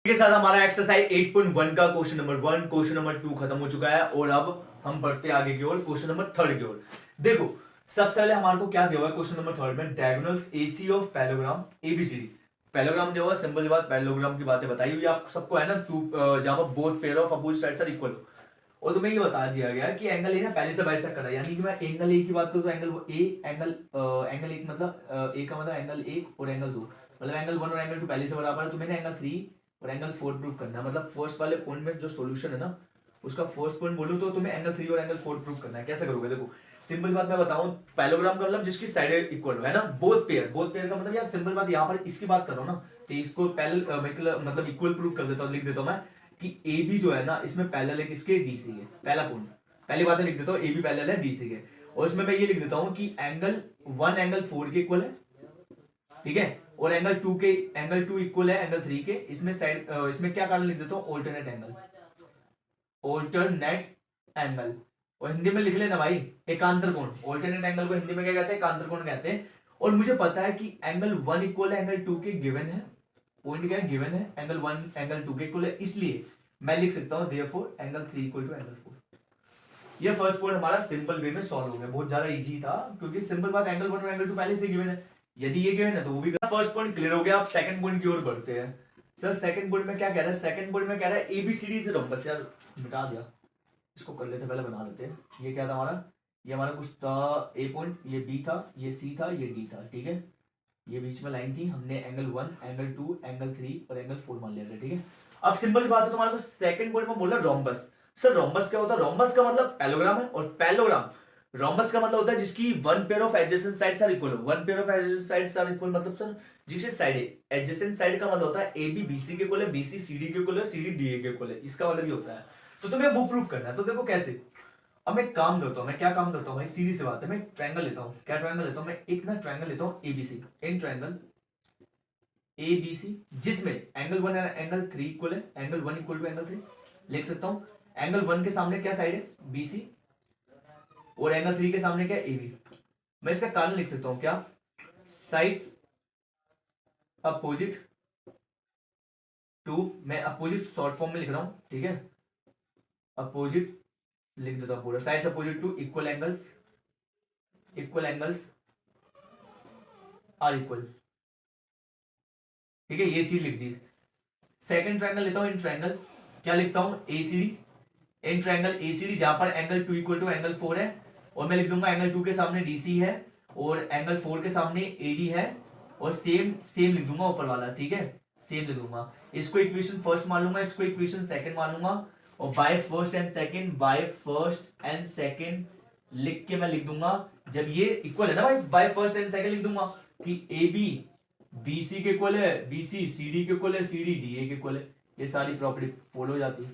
के साथ हमारा एक्सरसाइज 8.1 का क्वेश्चन नंबर 1 क्वेश्चन नंबर 2 खत्म हो चुका है और अब हम बढ़ते आगे की ओर क्वेश्चन नंबर 3 की ओर। देखो सबसे पहले हमारे को क्या दिया हुआ है क्वेश्चन नंबर 3 में diagonals AC of parallelogram ABCD. Parallelogram दिया हुआ है, सिंपल सी बात, पैलोग्राम की बातें बताई हुई आप सबको है ना, टू जहां पर both pair of opposite sides are equal हो। और तुम्हें ये बता दिया गया कि एंगल ए ना पहले से बाइसेक्ट कर रहा है, यानी कि मैं एंगल ए की बात करूं तो एंगल ए एंगल एक मतलब ए का मतलब एंगल एक और एंगल दो, मतलब एंगल 1 और एंगल 2 पहले से बराबर है, तो मैंने एंगल 3 और एंगल 4 प्रूव करना है। मतलब फर्स्ट वाले पॉइंट में जो सॉल्यूशन है ना उसका फर्स्ट पॉइंट बोलूं तो तुम्हें एंगल 3 और एंगल 4 प्रूव करना है। कैसे करोगे? देखो सिंपल बात मैं बताऊं, पैलोग्राम का मतलब जिसकी साइड इक्वल हो, है ना, बोथ पेयर का मतलब यार सिंपल बात, यहाँ पर इसकी बात कर रहा हूं ना, तो इसको मतलब इक्वल प्रूव कर देता हूं, लिख देता हूं मैं कि ए बी जो है ना इसमें पैरेलल है किसके, डीसी के। पहला पॉइंट, पहली बात लिख देता हूं ए बी पैरेलल है डीसी के। और इसमें मैं ये लिख देता हूं कि एंगल 1 एंगल 4 के इक्वल है, ठीक है, और एंगल 2 इक्वल है एंगल 3 के। इसमें साइड इसमें क्या कारण लिख देता हूं, ऑल्टरनेट एंगल। और हिंदी में लिख लेना भाई, एकांतर कोण। ऑल्टरनेट एंगल को हिंदी में क्या कहते हैं, एकांतर कोण कहते हैं। और मुझे पता है कि एंगल 1 इक्वल है एंगल 2 के, गिवन है, पॉइंट क्या है, गिवन है, एंगल 1 एंगल 2 के इक्वल है, इसलिए मैं लिख सकता हूं therefore angle 3 equal to angle 4। ये फर्स्ट पॉइंट हमारा सिंपल वे में सॉल्व हो गया, बहुत ज्यादा इजी था क्योंकि सिंपल बात, एंगल 1 और एंगल 2 पहले से गिवन है, यदि ये गिवन है तो वो भी। फर्स्ट पॉइंट क्लियर हो गया। आप सेकंड पॉइंट की ओर बढ़ते हैं। सर सेकंड पॉइंट में क्या कह रहा है, सेकंड पॉइंट में कह रहा है एबीसीडी से रोम्बस। यार मिटा दिया, इसको कर लेते, पहले बना लेते हैं। ये क्या था हमारा, ये हमारा कुछ था ए पॉइंट, ये बी था, ये सी था, ये डी था, ठीक है, ये बीच में लाइन थी, हमने एंगल 1 एंगल 2 एंगल 3 और एंगल 4 मान लिया था, ठीक है। अब सिंपल सी बात है, तुम्हारे को सेकंड पॉइंट में बोला रोम्बस। सर रोम्बस क्या होता है? रोम्बस का मतलब पैलोग्राम है, और पैलोग्राम रोम्बस का मतलब होता है जिसकी one pair of adjacent sides are equal हो। One pair of adjacent sides are equal मतलब सर जिसकी साइड है एडजेसेंट साइड का मतलब होता है ए बी बीसी के इक्वल है, बीसी सीडी के इक्वल है, सीडी डी के इक्वल है, इसका मतलब ये होता है। तो तुम्हें वो प्रूफ करना है, तो देखो कैसे। अब मैं काम करता हूं, मैं क्या काम करता हूं भाई, सीधी सी बात है, मैं ट्रायंगल लेता हूं। क्या ट्रायंगल लेता हूं मैं, एक ना ट्रायंगल लेता हूं ABC, in triangle A B C, जिसमें एंगल 1 एंगल 3 इक्वल है, एंगल 1 इक्वल टू एंगल 3 लिख सकता हूं। एंगल 1 के सामने क्या साइड है, बीसी, और एंगल 3 के सामने क्या है, एबी। मैं इसका कारण लिख सकता हूं, क्या, साइड्स अपोजिट टू, मैं अपोजिट शॉर्ट फॉर्म में लिख रहा हूं, ठीक है, अपोजिट लिख देता हूं पूरा, sides opposite to equal angles are equal, ठीक है, ये चीज लिख दी। सेकंड ट्रायंगल लेता हूं इन ट्रायंगल, क्या लिखता हूं, एसीडी, इन ट्रायंगल एसीडी, जहां पर एंगल 2 इक्वल टू एंगल 4 है, और मैं लिख दूंगा एंगल 2 के सामने डीसी है और एंगल 4 के सामने एडी है, और सेम सेम लिख दूंगा ऊपर वाला, ठीक है, सेम लिख दूंगा। इसको इक्वेशन फर्स्ट मान लूंगा, इसको इक्वेशन सेकंड मान लूंगा, और बाय फर्स्ट एंड सेकंड लिख के मैं लिख दूंगा, जब ये इक्वल है ना भाई, बाय फर्स्ट एंड सेकंड लिख दूंगा कि ए बी बीसी के इक्वल है, बीसी सीडी के इक्वल है, सीडी डीए के इक्वल है। ये सारी प्रॉपर्टी फॉलो हो जाती है।